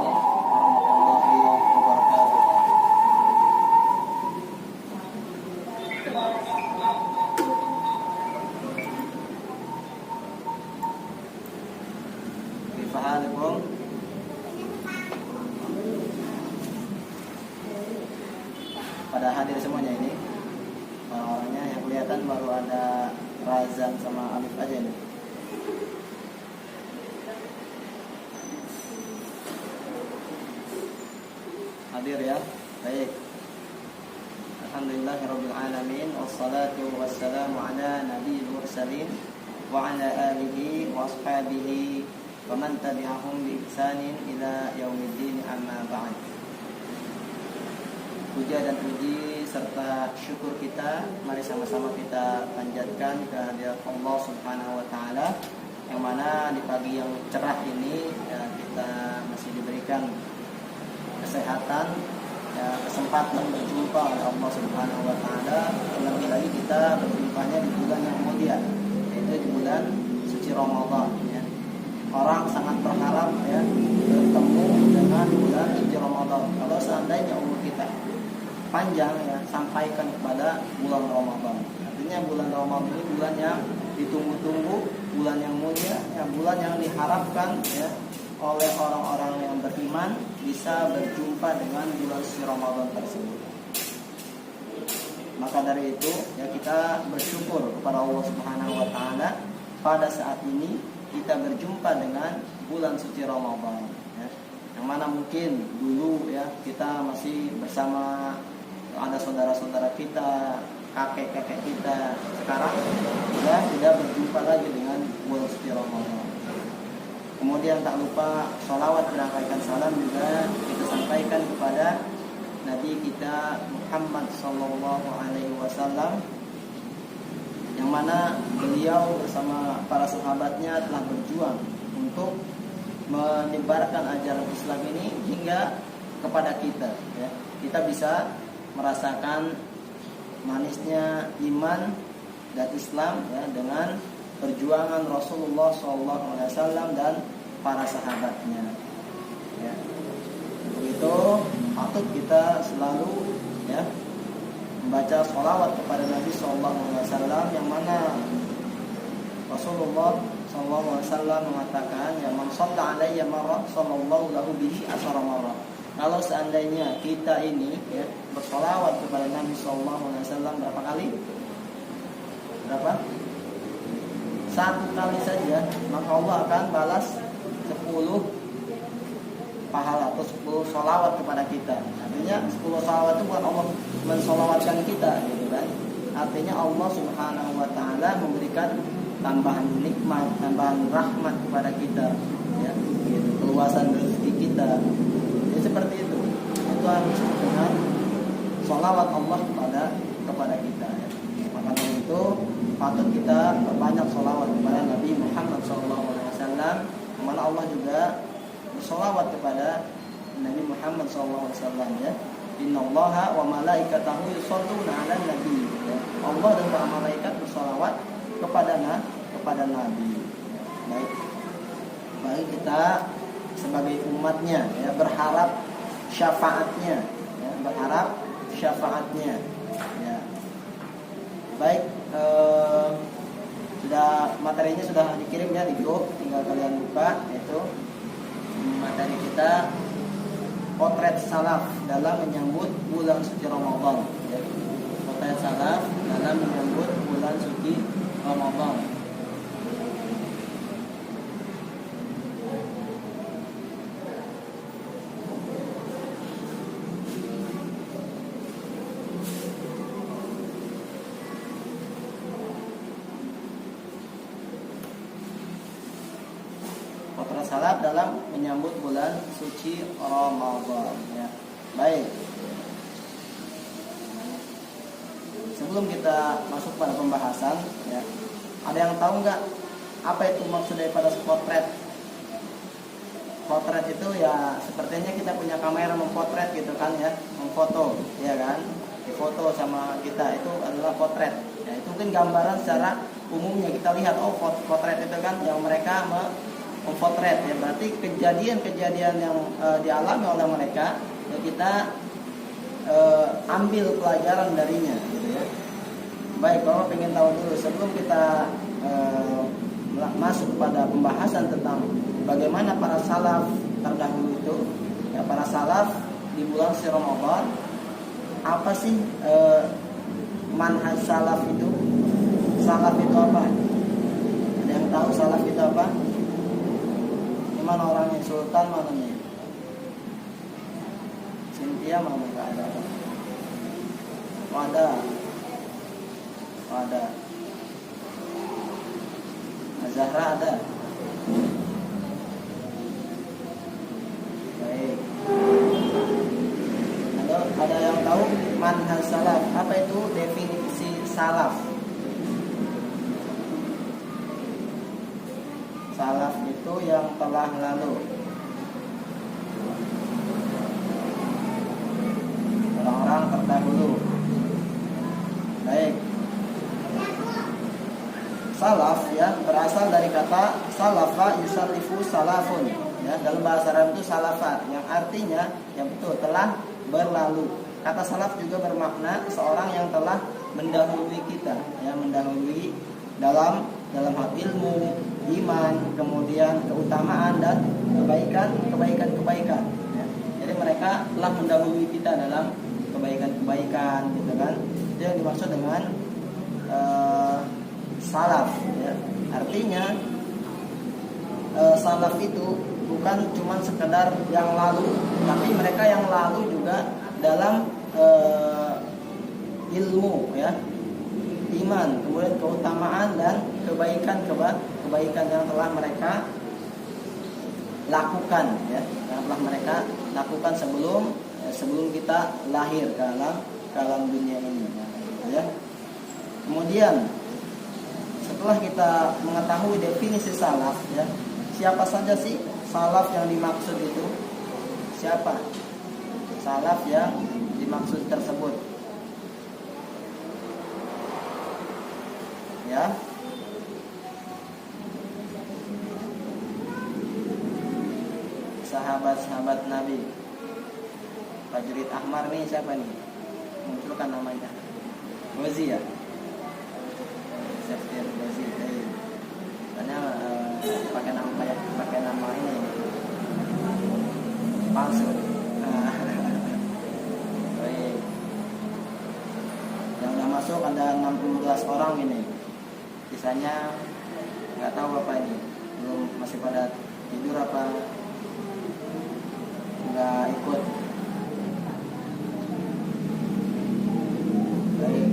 warahmatullahi wabarakatuh. Bifahalikum. Pada hadir semuanya ini, orang-orangnya yang kelihatan baru ada Razan sama Alif aja ini. Hadir ya, baik. Alhamdulillahirabbil alamin, wassalatu wassalamu ala nabiyil mursalin wa ala alihi wa ashabihi wa man tabi'ahum bi ihsanin ila yaumiddin, amma ba'd. Puja dan puji serta syukur kita mari sama-sama kita panjatkan kehadirat Allah Subhanahu wa taala, yang mana di pagi yang cerah ini ya, kita masih diberikan kesehatan, ya, kesempatan berjumpa oleh Allah Subhanahu wa taala. Terlebih lagi kita berjumpanya di bulan yang mulia, yaitu di bulan suci Ramadan ya. Orang sangat berharap ya bertemu dengan bulan suci Ramadan. Kalau seandainya umur kita panjang ya, sampaikan kepada bulan Ramadan. Artinya bulan Ramadan ini bulan yang ditunggu-tunggu, bulan yang mulia, ya, bulan yang diharapkan ya oleh orang-orang yang beriman bisa berjumpa dengan bulan suci Ramadan tersebut. Maka dari itu ya kita bersyukur kepada Allah Subhanahu wa taala pada saat ini kita berjumpa dengan bulan suci Ramadan ya. Yang mana mungkin dulu ya kita masih bersama ada saudara-saudara kita, kakek-kakek kita, sekarang sudah tidak berjumpa lagi dengan bulan suci Ramadan. Kemudian tak lupa sholawat berangkaikan salam juga kita sampaikan kepada Nabi kita Muhammad Sallallahu Alaihi Wasallam, yang mana beliau bersama para sahabatnya telah berjuang untuk menyebarkan ajaran Islam ini hingga kepada kita. Ya. Kita bisa merasakan manisnya iman dan Islam ya, dengan perjuangan Rasulullah SAW dan para sahabatnya. Ya. Untuk itu patut kita selalu ya membaca sholawat kepada Nabi SAW, yang mana Rasulullah SAW mengatakan, ya man shalla alayya marrah sallallahu lahu bihi asyara marrah. Kalau seandainya kita ini ya bersolawat kepada Nabi SAW berapa kali? Berapa? 1 kali saja, maka Allah akan balas 10 pahala atau 10 solawat kepada kita. Artinya 10 solawat itu bukan Allah mensolawatkan kita, gitu kan? Artinya Allah Subhanahu wa taala memberikan tambahan nikmat, tambahan rahmat kepada kita, ya, gitu, keluasan rezeki kita. Seperti itu harus dengan sholawat Allah kepada kita ya. Maka dari itu patut kita berbanyak sholawat kepada Nabi Muhammad SAW, yang mana Allah juga bersolawat kepada Nabi Muhammad SAW ya. Innallaha wa malaikatahu yusholluna 'alan nabi ya. Allah dan para malaikat bersolawat kepada Nabi. Baik kita sebagai umatnya ya berharap syafaatnya ya, berharap syafaatnya ya. Baik, sudah materinya sudah dikirim ya di grup, tinggal kalian buka, yaitu materi kita potret salaf dalam menyambut bulan suci Ramadan ya. Potret salaf dalam menyambut bulan suci Ramadan. Potret salaf dalam menyambut bulan suci Ramadan ya. Baik. Sebelum kita masuk pada pembahasan ya, ada yang tahu nggak apa itu maksud daripada potret? Potret itu ya sepertinya kita punya kamera mempotret gitu kan ya, memfoto ya kan, difoto sama kita, itu adalah potret ya. Itu kan gambaran secara umumnya kita lihat, oh potret itu kan yang mereka memfotret ya, berarti kejadian-kejadian yang dialami oleh mereka ya kita ambil pelajaran darinya gitu ya. Baik, Bapak pengen tahu dulu sebelum kita masuk pada pembahasan tentang bagaimana para salaf terdahulu itu ya, para salaf di bulan suci Ramadan, apa sih manhaj salaf itu? Salaf itu apa? Ada yang tahu salaf itu apa? Gimana orangnya? Sultan mana nih? Cynthia mana? Enggak ada. Ada. Zahra ada. Baik. Ada yang tahu manhaj salaf? Apa itu definisi salaf? Salaf itu yang telah lalu, orang-orang terdahulu. Baik. Salaf ya berasal dari kata salafa yusallifu salafun ya, dalam bahasa Arab itu salafa yang artinya yang betul telah berlalu. Kata salaf juga bermakna seorang yang telah mendahului kita ya, mendahului dalam hal ilmu, iman, kemudian keutamaan dan kebaikan ya. Jadi mereka telah mendahului kita dalam kebaikan gitu kan. Itu yang dimaksud dengan salaf ya. Artinya salaf itu bukan cuma sekedar yang lalu, tapi mereka yang lalu juga dalam ilmu ya, iman, kemudian keutamaan dan kebaikan yang telah mereka lakukan ya, yang telah mereka lakukan sebelum kita lahir ke alam dunia ini ya. Kemudian setelah kita mengetahui definisi salaf ya, siapa saja sih salaf yang dimaksud itu? Siapa salaf yang dimaksud tersebut? Ya. Sahabat-sahabat Nabi. Prajurit Ahmar nih siapa nih? Munculkan namanya. Ghazi ya? Seftir Ghazi. Karena pakai nama ini palsu. Baik. Yang udah masuk ada 16 orang ini. Sisanya nggak tahu apa ini, belum, masih pada tidur apa nggak ikut. Baik,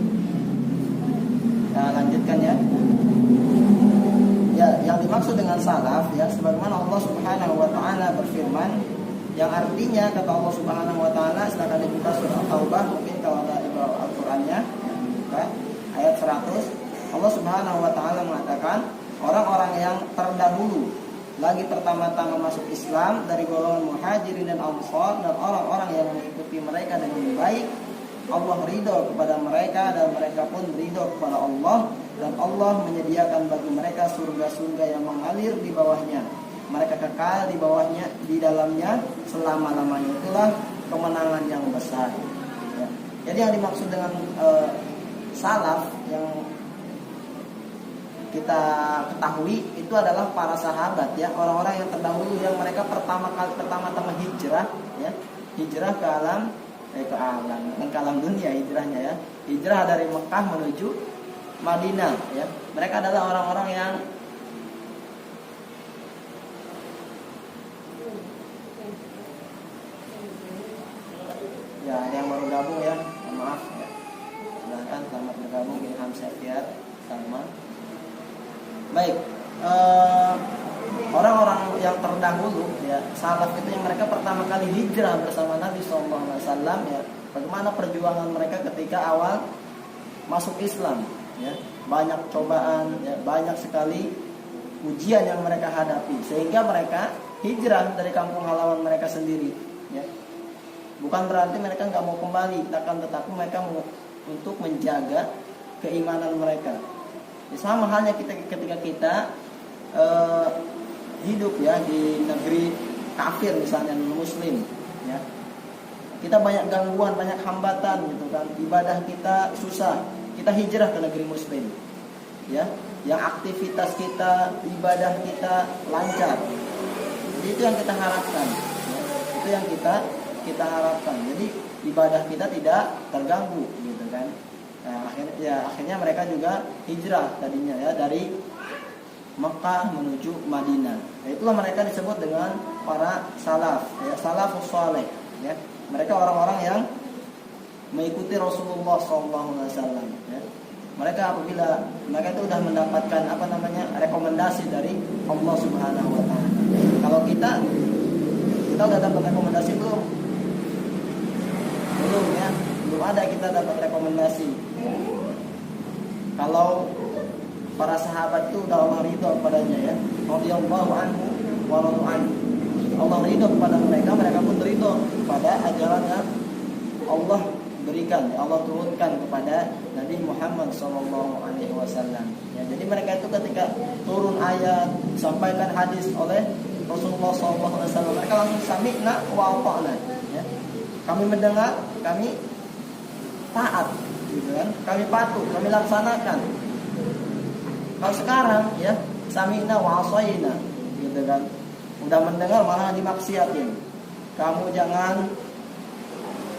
kita lanjutkan ya. Ya, yang dimaksud dengan salaf ya, sebagaimana Allah Subhanahu Wa Taala berfirman, yang artinya kata Allah Subhanahu Wa Taala, silakan dibuka surah Taubah mungkin kalau ada di bawah Al-Qur'annya, buka ayat 100. Allah Subhanahu wa taala mengatakan orang-orang yang terdahulu lagi pertama-tama masuk Islam dari golongan muhajirin dan ansar dan orang-orang yang mengikuti mereka dengan baik, Allah ridho kepada mereka dan mereka pun ridho kepada Allah, dan Allah menyediakan bagi mereka surga-surga yang mengalir di bawahnya. Mereka kekal di bawahnya, di dalamnya selama-lamanya. Itulah kemenangan yang besar ya. Jadi yang dimaksud dengan salaf yang kita ketahui itu adalah para sahabat ya, orang-orang yang terdahulu yang mereka pertama-tama hijrah ya, hijrah ke alam bukan ke alam dunia hijrahnya ya, hijrah dari Mekah menuju Madinah ya. Mereka adalah orang-orang yang ya, ada yang baru gabung ya, maaf ya. Silakan selamat bergabung Ilham Syafiat sama. Baik, orang-orang yang terdahulu ya, salaf itu yang mereka pertama kali hijrah bersama Nabi SAW ya. Bagaimana perjuangan mereka ketika awal masuk Islam ya, banyak cobaan ya, banyak sekali ujian yang mereka hadapi sehingga mereka hijrah dari kampung halaman mereka sendiri ya. Bukan berarti mereka nggak mau kembali, tetapi mereka mau untuk menjaga keimanan mereka. Sama halnya ketika kita hidup ya di negeri kafir misalnya muslim ya, kita banyak gangguan, banyak hambatan gitu kan, ibadah kita susah, kita hijrah ke negeri muslim ya, yang aktivitas kita, ibadah kita lancar. Jadi itu yang kita harapkan ya. Itu yang kita harapkan. Jadi ibadah kita tidak terganggu gitu kan. Nah, akhirnya mereka juga hijrah tadinya ya dari Mekah menuju Madinah. Nah, itulah mereka disebut dengan para salaf ya, salafus saleh ya. Mereka orang-orang yang mengikuti Rasulullah SAW ya. Mereka apabila mereka itu sudah mendapatkan rekomendasi dari Allah Subhanahu wa taala. Kalau kita sudah dapat rekomendasi belum? Belum ya. Belum ada kita dapat rekomendasi. Kalau para sahabat itu udah Allah ridho kepadanya ya. Radhiyallahu anhu wa radu anhu. Allah ridho kepada mereka, mereka pun ridho kepada ajaran yang Allah berikan, Allah turunkan kepada Nabi Muhammad SAW. Ya, jadi mereka itu ketika turun ayat, sampaikan hadis oleh Rasulullah SAW, mereka langsung sami'na wa ata'na. Ya. Kami mendengar, kami taat, gitu kan? Kami patuh, kami laksanakan. Kalau sekarang, ya sami'na wa asayna, gitu kan? Udah mendengar malah dimaksiatin. Kamu jangan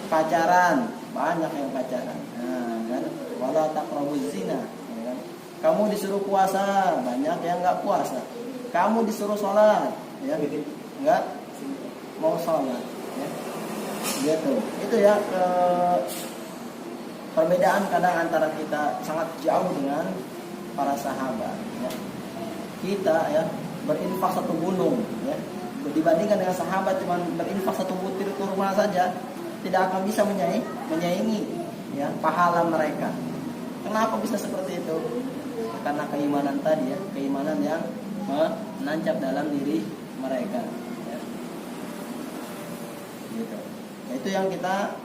pacaran. Banyak yang pacaran. Nah, kan? Wala taqrabuz zina, ya kan? Kamu disuruh puasa, banyak yang enggak puasa. Kamu disuruh sholat, ya, enggak mau sholat, ya. Gitu. Itu ya perbedaan kadang antara kita sangat jauh dengan para sahabat, ya. Kita ya berinfak satu gunung, ya. Dibandingkan dengan sahabat cuma berinfak satu butir kurma saja, tidak akan bisa menyaingi ya pahala mereka. Kenapa bisa seperti itu? Karena keimanan tadi ya, keimanan yang menancap dalam diri mereka ya. Gitu. Nah, itu yang kita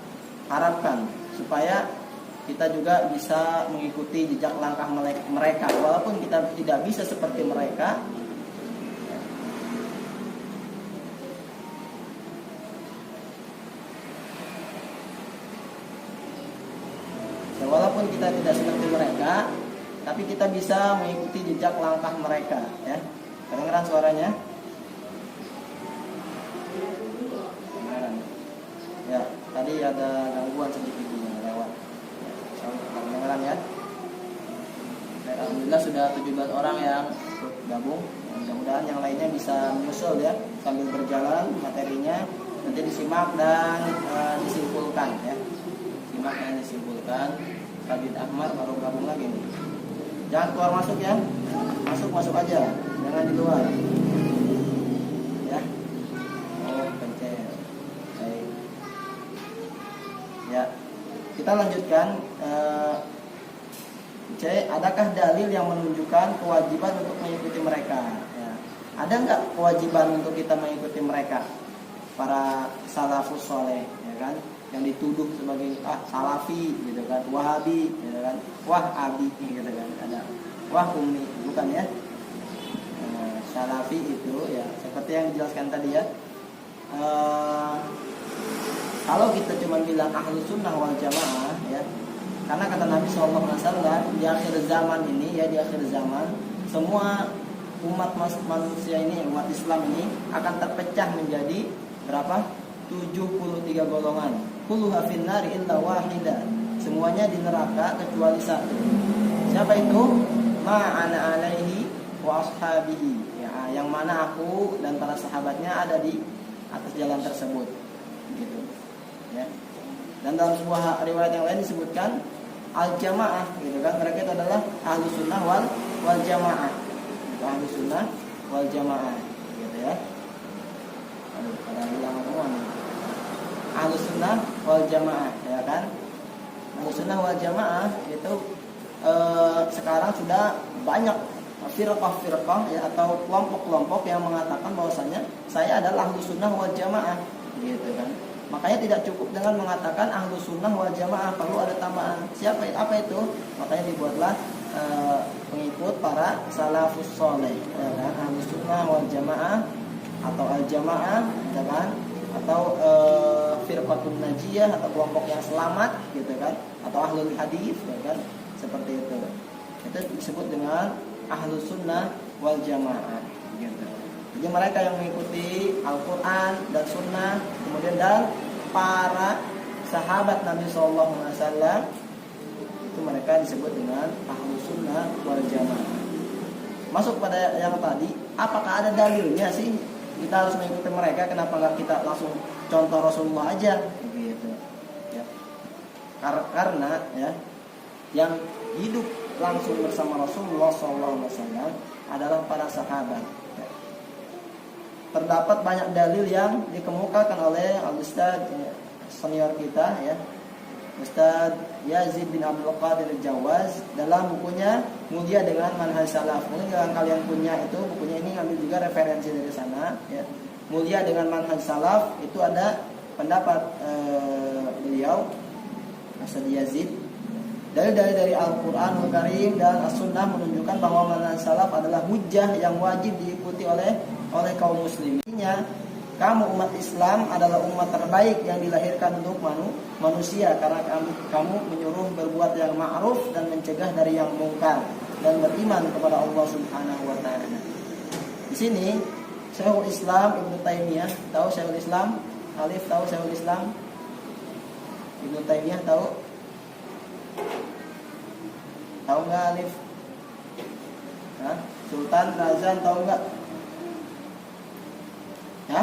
harapkan supaya kita juga bisa mengikuti jejak langkah mereka walaupun kita tidak bisa seperti mereka. Walaupun kita tidak seperti mereka, tapi kita bisa mengikuti jejak langkah mereka, ya. Kedengeran suaranya? Kedengeran. Ya, tadi ada gangguan sedikit yang lewat. Ya, kedengeran ya. Alhamdulillah sudah 17 orang yang gabung. Mudah-mudahan yang lainnya bisa menyusul ya sambil berjalan materinya, nanti disimak dan disimpulkan ya. Simak dan disimpulkan. Radit Ahmad baru gabung lagi nih. Jangan keluar masuk ya. Masuk aja. Jangan di luar. Ya. Oh, pencet. Baik. Ya. Kita lanjutkan adakah dalil yang menunjukkan kewajiban untuk mengikuti mereka? Ya. Ada enggak kewajiban untuk kita mengikuti mereka? Para salafus soleh, ya kan? Yang dituduh sebagai salafi gitu kan, wahabi gitu kan, wahabi gitu kan, ada wahumi bukan ya. Salafi itu ya seperti yang dijelaskan tadi ya. Kalau kita cuma bilang ahlu sunnah wal jamaah ya, karena kata Nabi SAW di akhir zaman ini ya, di akhir zaman semua umat manusia ini, umat Islam ini akan terpecah menjadi berapa? 73 golongan. Kulluha finnari illa wahida. Semuanya di neraka kecuali satu. Siapa itu? Ma'ana alaihi wa ashabihi. Ya, yang mana aku dan para sahabatnya ada di atas jalan tersebut. Gitu. Ya. Dan dalam sebuah riwayat yang lain disebutkan al-jamaah, gitu kan? Mereka itu adalah ahlu sunnah wal jamaah. Ahlu sunnah wal jamaah, gitu ya. Aduh, pada bilang semua nih. Ahlus sunnah wal jamaah, ya kan? Ahlus sunnah wal jamaah itu sekarang sudah banyak firqah-firqah ya, atau kelompok-kelompok yang mengatakan bahwasanya saya adalah ahlus sunnah wal jamaah, gitu kan? Makanya tidak cukup dengan mengatakan ahlus sunnah wal jamaah, perlu ada tambahan. Apa itu? Makanya dibuatlah pengikut para salafus soleh, ya kan? Ahlus sunnah wal jamaah atau al jamaah, ya kan? Atau firqatun najiyah atau kelompok yang selamat, gitu kan? Atau ahlul hadis, ya kan? Seperti itu. Itu disebut dengan ahlus sunnah wal jamaah, gitu. Jadi mereka yang mengikuti Al-Quran dan Sunnah, kemudian dan para sahabat Nabi SAW, itu mereka disebut dengan ahlus sunnah wal jamaah. Masuk pada yang tadi, apakah ada dalilnya sih kita harus mengikuti mereka? Kenapa nggak kita langsung contoh Rasulullah aja, gitu? Ya. Karena ya, yang hidup langsung bersama Rasulullah SAW adalah para sahabat. Terdapat banyak dalil yang dikemukakan oleh Al-Ustadz senior kita, ya, Ustadz Yazid bin Abdul Qadir Jawaz, dalam bukunya Mulia dengan Manhaj Salaf. Mungkin yang kalian punya itu bukunya, ini ambil juga referensi dari sana, ya. Mulia dengan Manhaj Salaf, itu ada pendapat beliau Ustadz Yazid. Dalil-dalil dari Al-Quranul Karim dan As-Sunnah menunjukkan bahwa manhaj salaf adalah hujjah yang wajib diikuti oleh kaum musliminnya. Kamu umat Islam adalah umat terbaik yang dilahirkan untuk manusia, karena kamu menyuruh berbuat yang ma'ruf dan mencegah dari yang mungkar dan beriman kepada Allah Subhanahu wa taala. Di sini Syekhul Islam Ibnu Taimiyah, tahu Syekhul Islam? Alif tahu Syekhul Islam? Ibnu Taimiyah tahu? Tahu nggak Alif? Hah? Sultan Razan tahu nggak? Ya?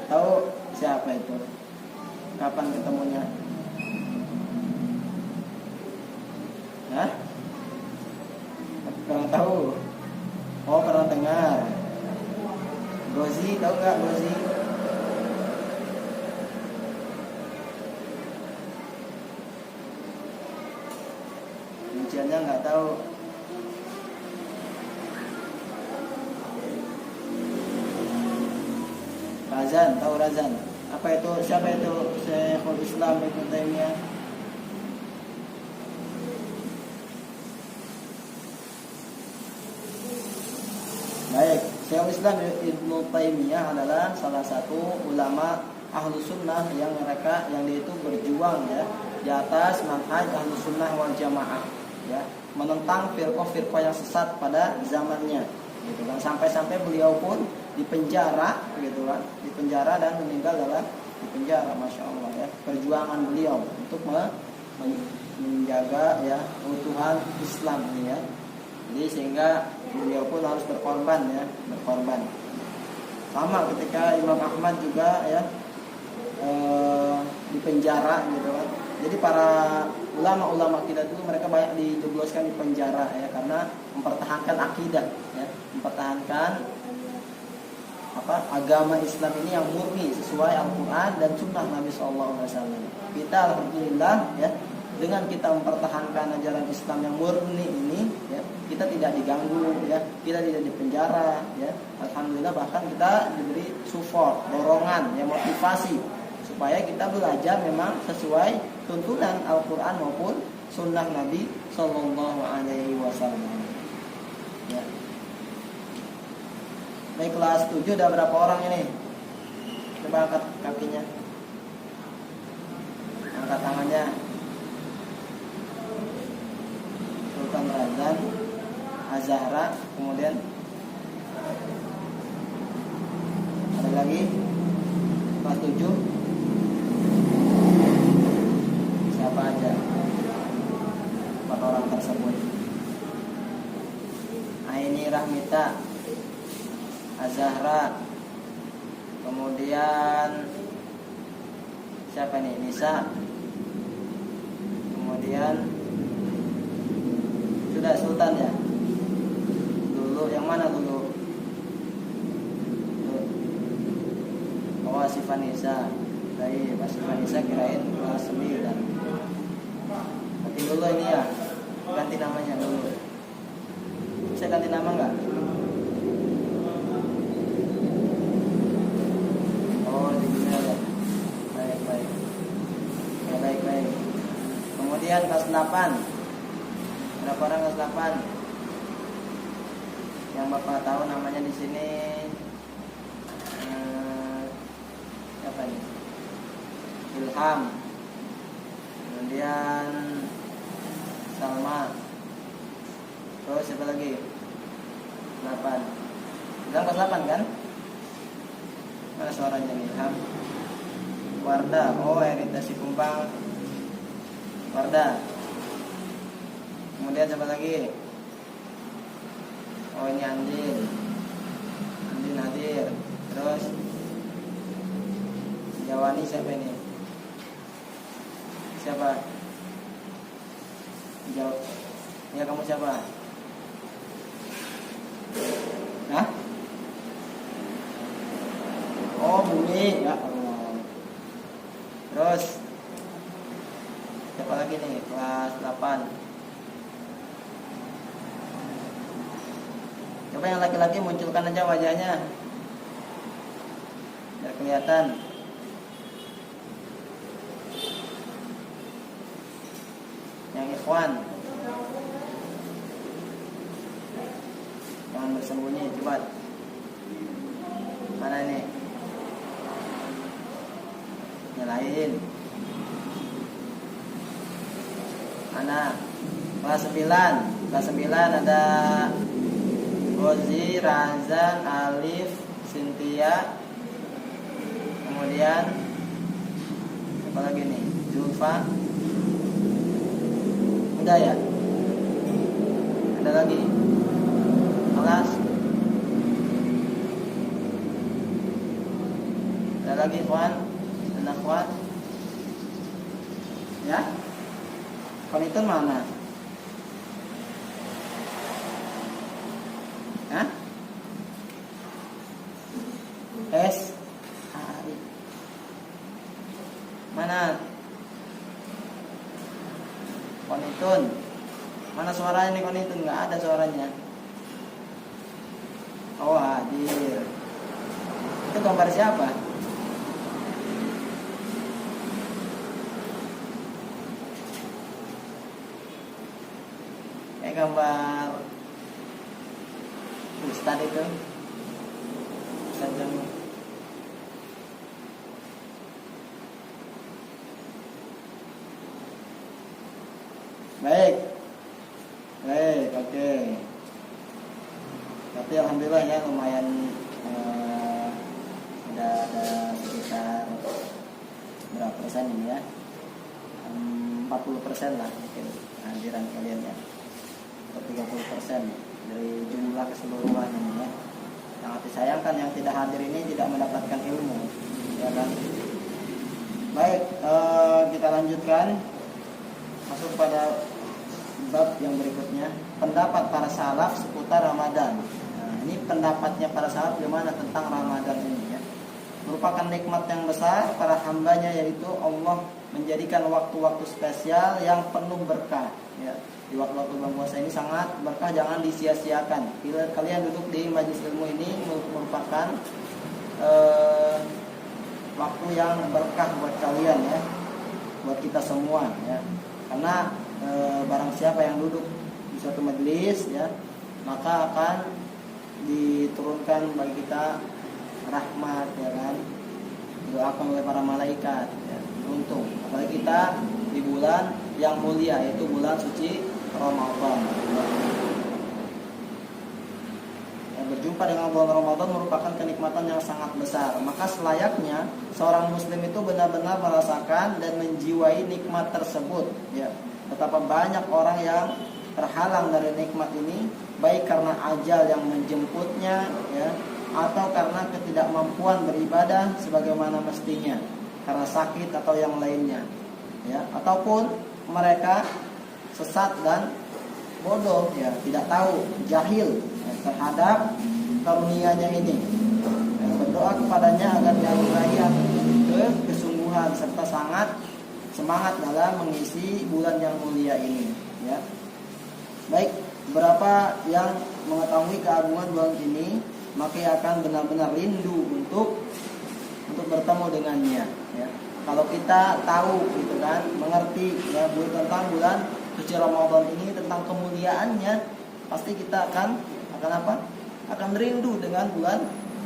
Tahu siapa itu? Kapan ketemunya? Hah? Kurang tahu. Oh, pernah dengar. Gozi tahu nggak Gozi? Rinciannya nggak tahu. Razan, tahu Razan? Apa itu? Siapa itu? Syekhul Islam Ibnu Taimiyah. Baik, Syekhul Islam Ibnu Taimiyah adalah salah satu ulama Ahlus Sunnah yang dia itu berjuang, ya, di atas manhaj Ahlus Sunnah wal Jamaah, ya, menentang firqah-firqah yang sesat pada zamannya, gitu kan. Sampai-sampai beliau pun dipenjara, gitu kan, dipenjara dan meninggal dalam dipenjara. Masya Allah, ya, perjuangan beliau untuk menjaga, ya, keutuhan Islam ini, ya. Jadi sehingga beliau pun harus berkorban, ya, berkorban. Sama ketika Imam Ahmad juga, ya, dipenjara, gitu kan. Jadi para ulama-ulama kita dulu mereka banyak dijebloskan di penjara, ya, karena mempertahankan akidah, ya, mempertahankan agama Islam ini yang murni sesuai Al-Quran dan Sunnah Nabi SAW. Kita alhamdulillah, ya, dengan kita mempertahankan ajaran Islam yang murni ini, ya, kita tidak diganggu, ya, kita tidak dipenjara, ya, alhamdulillah. Bahkan kita diberi support, dorongan, ya, motivasi supaya kita belajar memang sesuai tuntunan Al-Quran maupun Sunnah Nabi SAW. Ya. Baik, kelas 7 ada berapa orang ini? Coba angkat kakinya, angkat tangannya. Sultan Razan, Azahra, kemudian ada lagi kelas 7. Siapa aja 4 orang tersebut? Aini Rahmita, Azahra, kemudian siapa nih? Nisa, kemudian sudah Sultan, ya. Dulu yang mana dulu? Oh, Sifanisa. Baik, Sifanisa kirain kelas 9. Ganti dulu ini, ya. Ganti namanya dulu. Bisa ganti nama enggak? Oh, bisa, ya. Baik. Ya, baik. Kemudian kelas 8. Berapa Berapa orang kelas 8? Yang Bapak tahu namanya di sini apa ini? Ilham. Kemudian Salma. Terus siapa lagi? 8. Bilang kelas 8 kan? Mana suaranya nih? Ilham. Wardah. Oh, Erita Sikumpang. Wardah. Kemudian siapa lagi? Oh, ini Andin. Andin hadir. Terus Jawani siapa ini? Siapa? Jawab. Ya, kamu siapa? Hah? Oh, Bumi. Ya Allah. Terus siapa lagi nih? Kelas 8. Coba yang laki-laki munculkan aja wajahnya biar kelihatan. Yang ikhwan jangan bersembunyi, cepat. Mana ini? Nyalain. Mana? Kelas 9. Kelas 9 ada Rozi, Razan, Alif, Cynthia. Kemudian apa lagi nih? Zulfa. Udah ya? Ada lagi? Kelas? Ada lagi, Ikhwan? Anak Ikhwan? Ya? Ikhwan itu mana? Hah? S Hari. Mana? Konitun. Mana suaranya nih Konitun? Nggak ada suaranya. Oh, hadir. Itu gambar siapa? Gambar Ustadz itu. Ustadz Jamu. Baik, oke. Tapi alhamdulillah ya lumayan ada sekitar berapa persen ini ya? 40% lah mungkin hadiran kalian ya. Atau 30% dari jumlah keseluruhan ini ya. Sangat disayangkan yang tidak hadir ini tidak mendapatkan ilmu, ya kan? Baik, kita lanjutkan masuk pada bab yang berikutnya, pendapat para salaf seputar Ramadan. Nah, ini pendapatnya para salaf bagaimana tentang Ramadan ini ya. Merupakan nikmat yang besar para hambanya, yaitu Allah menjadikan waktu-waktu spesial yang penuh berkah ya. Di waktu-waktu bulan puasa ini sangat berkah, jangan disia-siakan. Bila kalian duduk di majelis ilmu ini merupakan waktu yang berkah buat kalian ya, buat kita semua ya. Karena barang siapa yang duduk di suatu majelis ya, maka akan diturunkan bagi kita rahmat ya kan, didoakan oleh para malaikat ya. Untung apalagi kita di bulan yang mulia, yaitu bulan suci Ramadan. Berjumpa dengan bulan Ramadan merupakan kenikmatan yang sangat besar. Maka selayaknya seorang muslim itu benar-benar merasakan dan menjiwai nikmat tersebut ya. Betapa banyak orang yang terhalang dari nikmat ini, baik karena ajal yang menjemputnya ya, atau karena ketidakmampuan beribadah sebagaimana mestinya, karena sakit atau yang lainnya ya, ataupun mereka sesat dan bodoh ya, tidak tahu, jahil ya, terhadap karunia-Nya ini ya, berdoa kepadanya agar dianugerahi kesungguhan serta sangat semangat dalam mengisi bulan yang mulia ini ya. Baik, berapa yang mengetahui keagungan bulan ini, maka akan benar-benar rindu untuk bertemu dengannya ya. Kalau kita tahu gitu kan, mengerti ya tentang bulan suci Ramadan ini, tentang kemuliaannya, pasti kita akan apa? Akan rindu dengan bulan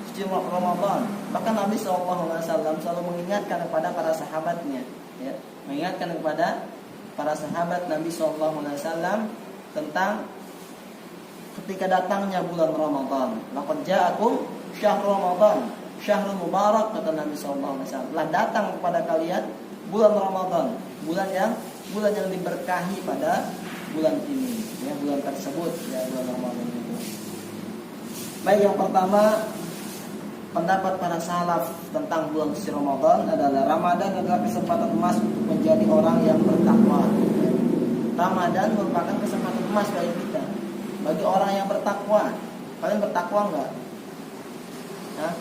suci Ramadan. Bahkan Nabi SAW selalu mengingatkan kepada para sahabatnya, ya, mengingatkan kepada para sahabat Nabi SAW tentang ketika datangnya bulan Ramadan. Laqad ja'akum syahrul Ramadan, syahrul mubarak, kata Nabi SAW. Telah datang kepada kalian bulan Ramadan, bulan yang diberkahi pada bulan ini, ya, bulan tersebut, ya, bulan Ramadan itu. Baik, yang pertama, pendapat para salaf tentang bulan suci Ramadan adalah Ramadan adalah kesempatan emas untuk menjadi orang yang bertakwa. Ramadan merupakan kesempatan emas bagi kita, bagi orang yang bertakwa. Kalian bertakwa enggak? Hah?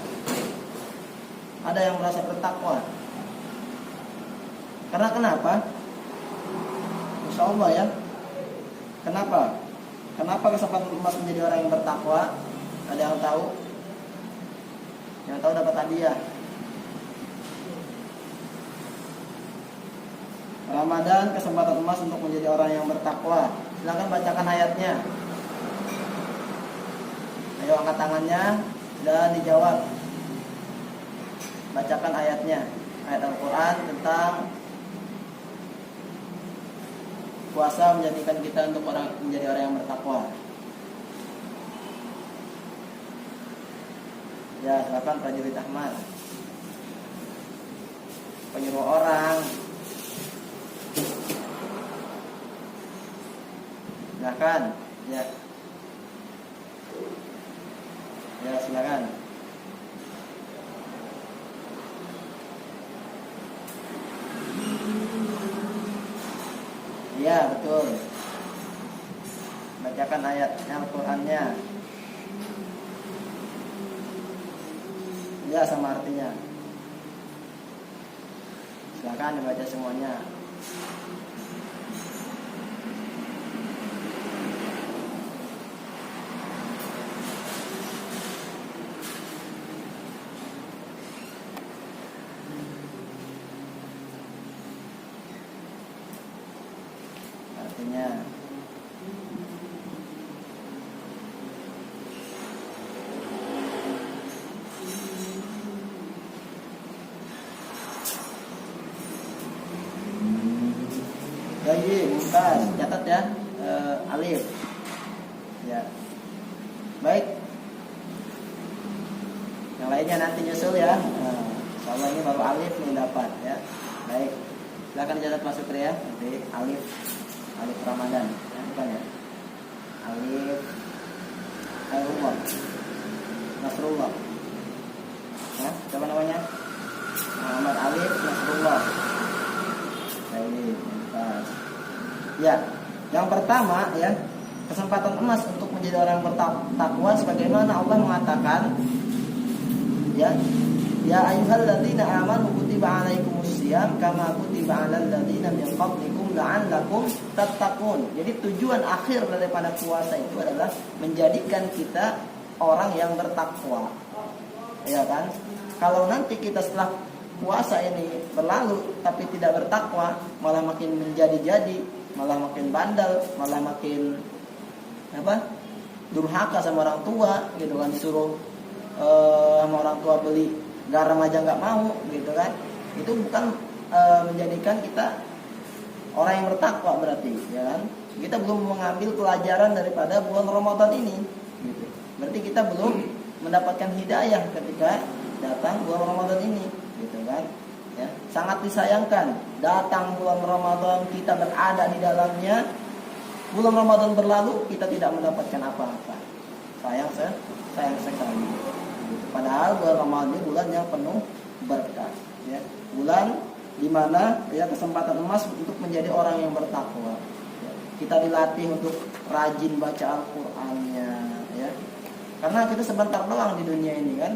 Ada yang merasa bertakwa? Karena kenapa? Insya Allah, ya. Kenapa? Kenapa kesempatan emas menjadi orang yang bertakwa? Ada yang tahu? Yang tahu dapat hadiah. Ramadan kesempatan emas untuk menjadi orang yang bertakwa. Silakan bacakan ayatnya. Ayo angkat tangannya dan dijawab. Bacakan ayatnya. Ayat Al-Quran tentang puasa menjadikan kita untuk menjadi orang yang bertakwa. Ya, silakan prajurit Ahmad. Penyuruh orang. Silakan. Ya. Ya, silakan. Ya, betul. Bacakan ayat Al-Qur'annya. Ya, sama artinya. Silakan dibaca semuanya. Artinya. Baik, Mumtaz, catat ya, alif. Ya. Baik. Yang lainnya nanti nyusul ya. Insyaallah ini baru alif nih dapat ya. Baik. Silakan catat Mas Sukri ya. Nanti alif Ramadan. Ya, bukan ya? Alif Khairullah. Nasrullah. Ya, siapa namanya? Muhammad Alif Nasrullah. Baik. Ya, yang pertama ya, kesempatan emas untuk menjadi orang bertakwa sebagaimana Allah mengatakan ya, ya ayyuhalladzina amanu kutiba alaikumusiyam kama kutiba alal ladzina min qablikum la'allakum tattaqun. Jadi tujuan akhir daripada puasa itu adalah menjadikan kita orang yang bertakwa. Ya kan? Kalau nanti kita setelah puasa ini berlalu tapi tidak bertakwa, malah makin menjadi-jadi, malah makin bandel, malah makin durhaka sama orang tua gitu kan, disuruh sama orang tua beli garam aja nggak mau gitu kan. Itu bukan menjadikan kita orang yang bertakwa berarti, ya kan? Kita belum mengambil pelajaran daripada bulan Ramadan ini gitu. Berarti kita belum mendapatkan hidayah ketika datang bulan Ramadan ini gitu kan. Ya, sangat disayangkan datang bulan Ramadan, kita berada di dalamnya, bulan Ramadan berlalu kita tidak mendapatkan apa-apa. Sayang sekali. Padahal bulan Ramadan ini bulan yang penuh berkah, ya. Bulan di mana ya kesempatan emas untuk menjadi orang yang bertakwa. Ya. Kita dilatih untuk rajin baca Al-Qur'annya, ya. Karena kita sebentar doang di dunia ini kan.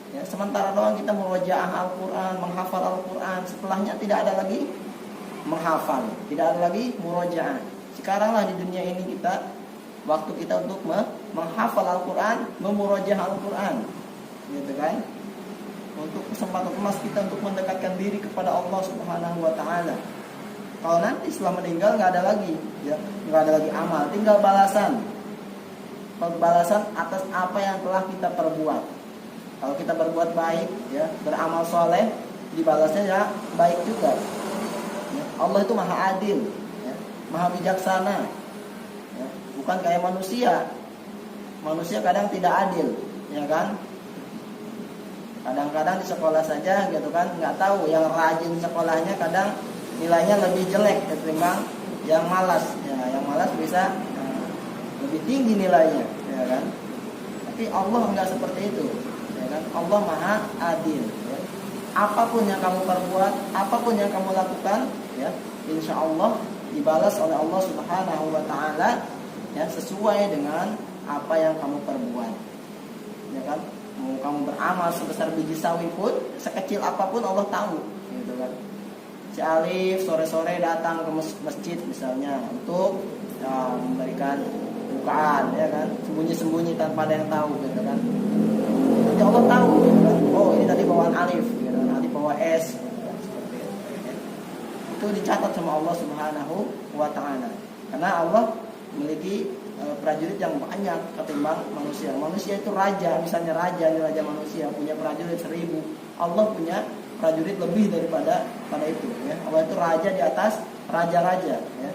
Ya, sementara doang kita murojaah Al-Quran, menghafal Al-Quran. Setelahnya tidak ada lagi menghafal, tidak ada lagi murojaah. Sekaranglah di dunia ini kita, waktu kita untuk menghafal Al-Quran, memurojaah Al-Quran, gitu kan? Untuk kesempatan emas kita untuk mendekatkan diri kepada Allah Subhanahu Wa Taala. Kalau nanti setelah meninggal nggak ada lagi, ya, nggak ada lagi amal, tinggal balasan. Balasan atas apa yang telah kita perbuat. Kalau kita berbuat baik, ya, beramal soleh, dibalasnya ya baik juga. Ya, Allah itu maha adil, ya, maha bijaksana, ya, bukan kayak manusia. Manusia kadang tidak adil, ya kan? Kadang-kadang di sekolah saja, gitu kan, nggak tahu yang rajin sekolahnya kadang nilainya lebih jelek ketimbang yang malas. Ya, yang malas bisa lebih tinggi nilainya, ya kan? Tapi Allah nggak seperti itu, ya kan? Allah maha adil. Ya. Apapun yang kamu perbuat, apapun yang kamu lakukan, ya, insya Allah dibalas oleh Allah Subhanahu Wa Taala, ya, sesuai dengan apa yang kamu perbuat, ya kan? Mau kamu beramal sebesar biji sawi pun, sekecil apapun Allah tahu, gitu kan? Si Alif sore-sore datang ke masjid misalnya untuk ya, memberikan bukaan, ya kan, sembunyi-sembunyi tanpa ada yang tahu, gitu kan. Nanti Allah tahu, gitu kan. Oh, ini tadi bawaan Alif, gitu kan. Nanti bawa S, gitu kan. Seperti itu, ya. Itu dicatat sama Allah Subhanahu Wa Taala, karena Allah memiliki prajurit yang banyak ketimbang manusia. Manusia itu raja, misalnya raja, ini raja manusia punya prajurit 1000. Allah punya prajurit lebih daripada itu, ya. Allah itu raja di atas raja-raja, ya,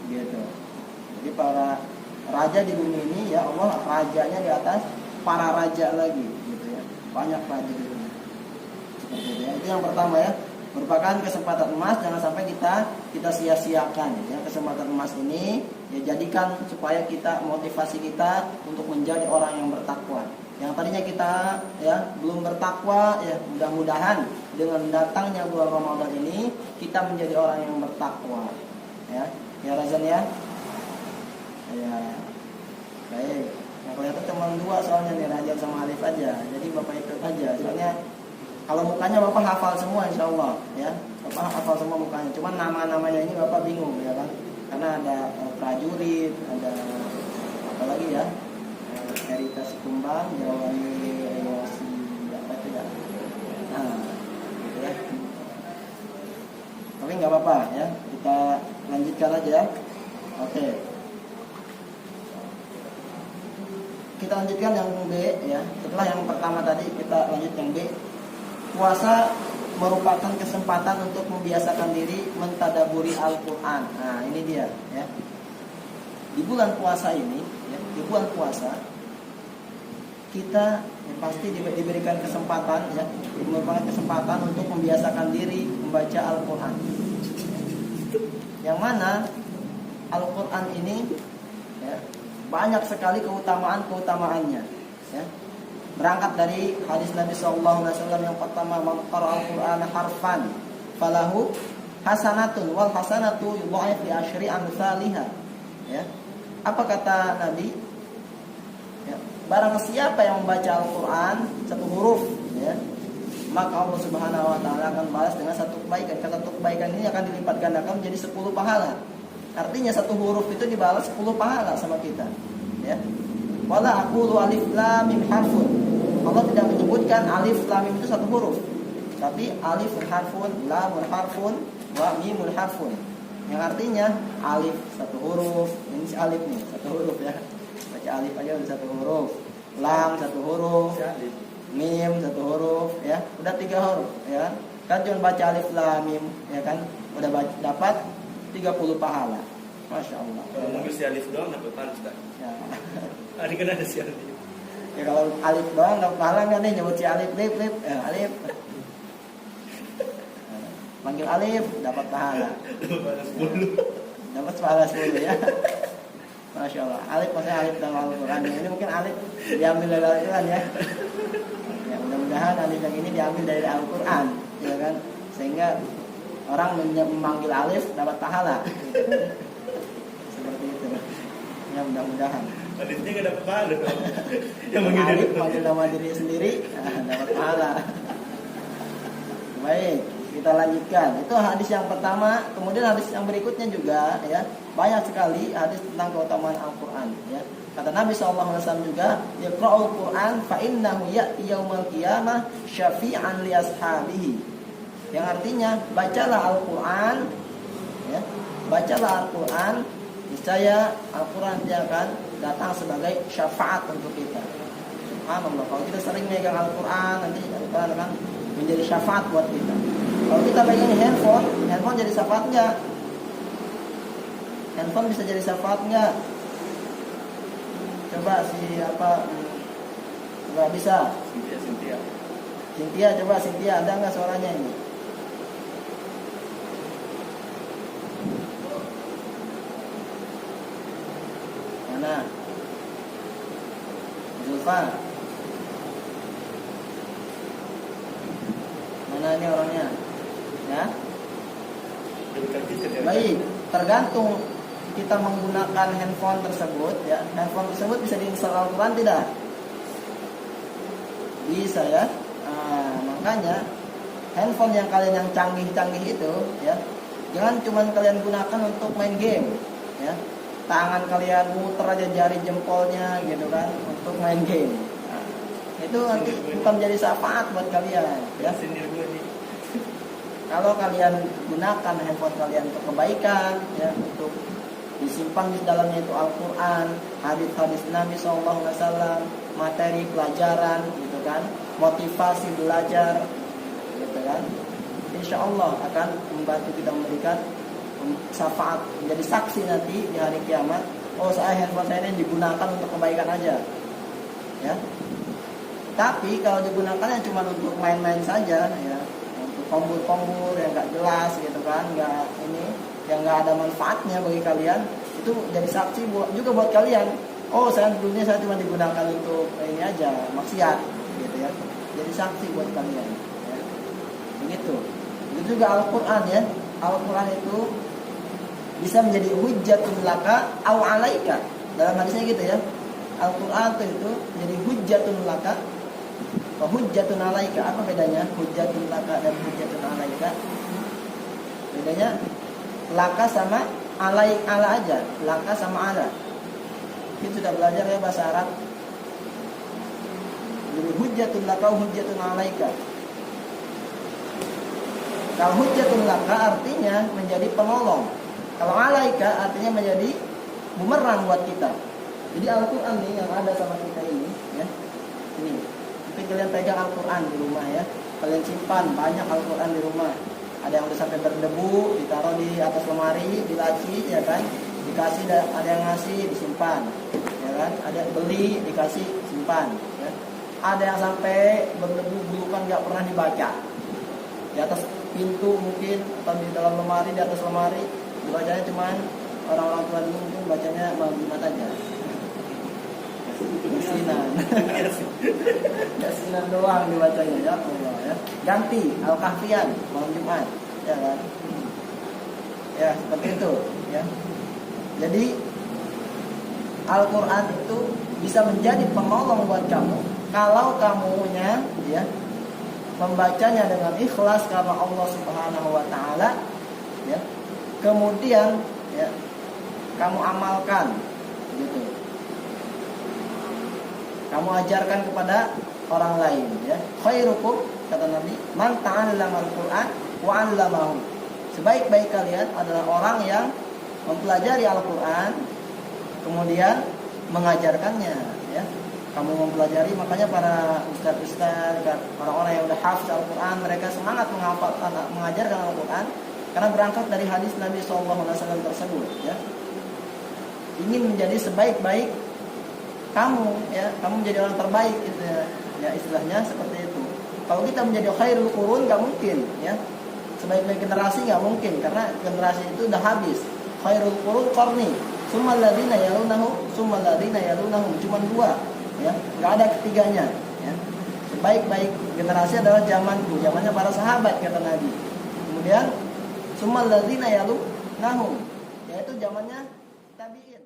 gitu. Jadi para raja di bumi ini, ya, Allah rajanya di atas para raja lagi, gitu, ya. Banyak prajuritnya. Seperti itu, ya. Itu yang pertama, ya. Merupakan kesempatan emas, jangan sampai kita sia-siakan, ya. Kesempatan emas ini, ya, jadikan supaya kita, motivasi kita untuk menjadi orang yang bertakwa. Yang tadinya kita, ya, belum bertakwa, ya, mudah-mudahan dengan datangnya bulan Ramadan ini kita menjadi orang yang bertakwa, ya. Ya Razan, ya. Ya. Baik. Yang kelihatan cuma 2 soalnya nih, Razan sama Alif aja. Jadi Bapak ikut aja. Soalnya kalau mukanya Bapak hafal semua insya Allah, ya. Bapak hafal semua mukanya. Cuman nama-namanya ini Bapak bingung, ya kan? Karena ada prajurit, ada apa lagi, ya? Eritas Kumbang, Jawani Yosi, apa itu, ya? Nah, gitu, ya. Tapi nggak apa-apa, ya. Kita lanjutkan aja, ya. Oke. Kita lanjutkan yang B, ya. Setelah yang pertama tadi, kita lanjut yang B. Puasa merupakan kesempatan untuk membiasakan diri mentadaburi Al-Quran. Nah, ini dia, ya. Di bulan puasa ini, ya, di bulan puasa kita, ya, pasti diberikan kesempatan, ya, merupakan kesempatan untuk membiasakan diri membaca Al-Quran. Yang mana Al-Quran ini, ya, banyak sekali keutamaannya, ya. Berangkat dari hadis Nabi SAW yang pertama, man qara'al Qur'ana harfan falahu hasanatun wal hasanatu yudha'af li asyri amsalihha. Ya. Apa kata Nabi? Ya, barang siapa yang membaca Al-Qur'an satu huruf, ya, maka Allah Subhanahu wa taala akan balas dengan satu kebaikan. Kata kebaikan ini akan dilipat gandakan menjadi 10 pahala. Artinya satu huruf itu dibalas 10 pahala sama kita, ya. Wala aqulu alif lam mim harfun. Allah tidak menyebutkan alif lam mim itu satu huruf, tapi alif harfun, lam harfun, wa mim harfun. Yang artinya alif satu huruf, ini si alif nih satu huruf, ya. Baca alif aja udah satu huruf, lam satu huruf, mim satu huruf, ya. Udah 3 huruf, ya. Kan cuma baca alif lam mim, ya kan, udah dapat 30 pahala. Masya Allah. Kalau ngambil si alif doang dapat pahala, Ustaz. Ya. Hari kan ada si alif. Ya kalau alif doang dapat pahala nggak nih, nyebut si alif, lip, ya, alif. Panggil alif dapat pahala. Dapat pahala 10. Dapat pahala 10, ya. Masya Allah. Alif maksudnya alif dalam Al-Quran. Ini mungkin alif diambil dari Al-Quran, ya. Ya, mudah-mudahan alif yang ini diambil dari Al-Quran, ya kan, sehingga orang memanggil alif dapat pahala, gitu. Seperti itu, ya, mudah-mudahan. Alifnya nggak dapat pahala. Yang manggil nama diri sendiri, dapat pahala. Baik, kita lanjutkan. Itu hadis yang pertama. Kemudian hadis yang berikutnya juga, ya, banyak sekali hadis tentang keutamaan Al-Quran, ya. Kata Nabi SAW juga, Iqra'ul Quran fa innahu ya'ti yaumal qiyamah syafi'an li ashabihi. Yang artinya, bacalah Al-Quran, ya. Bacalah Al-Quran, niscaya Al-Quran dia akan datang sebagai syafaat untuk kita. Subhanallah, kalau kita sering megang Al-Quran, nanti Al-Quran akan menjadi syafaat buat kita. Kalau kita pegang handphone jadi syafaat enggak? Handphone bisa jadi syafaat enggak? Coba nggak bisa. Cynthia, coba Cynthia, ada nggak suaranya ini? Mana? Zulfa. Mana ini orangnya? Ya. Baik, tergantung kita menggunakan handphone tersebut, ya. Handphone tersebut bisa diinstal Al-Quran tidak? Bisa, ya. Makanya handphone yang kalian yang canggih-canggih itu, ya, jangan cuma kalian gunakan untuk main game, ya. Tangan kalian muter aja jari jempolnya gitu kan untuk main game. Nah, itu nanti bukan menjadi syafaat buat kalian, ya. Kalau kalian gunakan handphone kalian untuk kebaikan, ya, untuk disimpan di dalamnya itu Al-Quran, hadis-hadis Nabi SAW, materi pelajaran, gitu kan, motivasi belajar, gitu kan, insya Allah akan membantu kita memberikan syafaat, menjadi saksi nanti di hari kiamat. Oh, handphone saya ini digunakan untuk kebaikan aja, ya. Tapi kalau digunakannya cuma untuk main-main saja, ya, untuk kombur-kombur yang nggak jelas, gitu kan, nggak ini, yang nggak ada manfaatnya bagi kalian, itu jadi saksi juga buat kalian. Oh, dulunya saya cuma digunakan untuk ini aja, maksiat, gitu ya. Jadi saksi buat kalian, ya. Begitu. Itu juga Al-Quran, ya. Al-Quran itu bisa menjadi hujjatun laka au alaika. Dalam hadisnya gitu, ya. Al-Quran itu menjadi hujjatun laka wa hujjatun alaika. Apa bedanya hujjatun laka dan hujjatun alaika? Bedanya laka sama ala aja. Laka sama ala. Kita sudah belajar, ya, bahasa Arab. Jadi hujjatun laka wa hujjatun alaika. Kalau hujjatun laka artinya menjadi penolong. Kalau alaika artinya menjadi bumerang buat kita. Jadi Al-Quran nih yang ada sama kita ini, ya. Ini. Tapi kalian pegang Al-Quran di rumah, ya. Kalian simpan banyak Al-Quran di rumah. Ada yang udah sampai berdebu, ditaruh di atas lemari, di laci, ya kan. Dikasih, ada yang ngasih, disimpan, ya kan. Ada yang beli, dikasih, simpan, ya. Ada yang sampai berdebu bulukan nggak pernah dibaca. Di atas pintu mungkin, atau di dalam lemari, di atas lemari, dibacanya cuman orang-orang tua dulu mungkin bacanya malam Jumat aja. Yasinan doang dibacanya, ya Allah, ya. Ganti Al-Kahfian malam Jumat, ya kan. Ya, seperti itu, ya. Jadi Al-Quran itu bisa menjadi penolong buat kamu kalau kamunya, ya, membacanya dengan ikhlas karena Allah Subhanahu wa taala, ya. Kemudian, ya, kamu amalkan, gitu. Kamu ajarkan kepada orang lain, ya. Khairukum, kata Nabi, man ta'allama al-Qur'an wa 'allamahu. Sebaik-baik kalian adalah orang yang mempelajari Al-Qur'an kemudian mengajarkannya, ya. Kamu mempelajari, makanya para ustaz-ustaz, orang-orang yang udah hafal Al-Qur'an, mereka semangat mengajarkan Al-Qur'an karena berangkat dari hadis Nabi SAW tersebut, ya. Ingin menjadi sebaik-baik kamu, ya, kamu menjadi orang terbaik, gitu, ya, istilahnya seperti itu. Kalau kita menjadi khairul qurun nggak mungkin, ya. Sebaik-baik generasi nggak mungkin karena generasi itu udah habis. Khairul qurun qarni, tsumma alladziina yalunahum, tsumma alladziina yalunahum, cuma dua, ya, nggak ada ketiganya, ya. Sebaik-baik generasi adalah zamanku, zamannya para sahabat, kata Nabi. Kemudian tsumma alladziina yalunahum, yaitu zamannya tabi'in.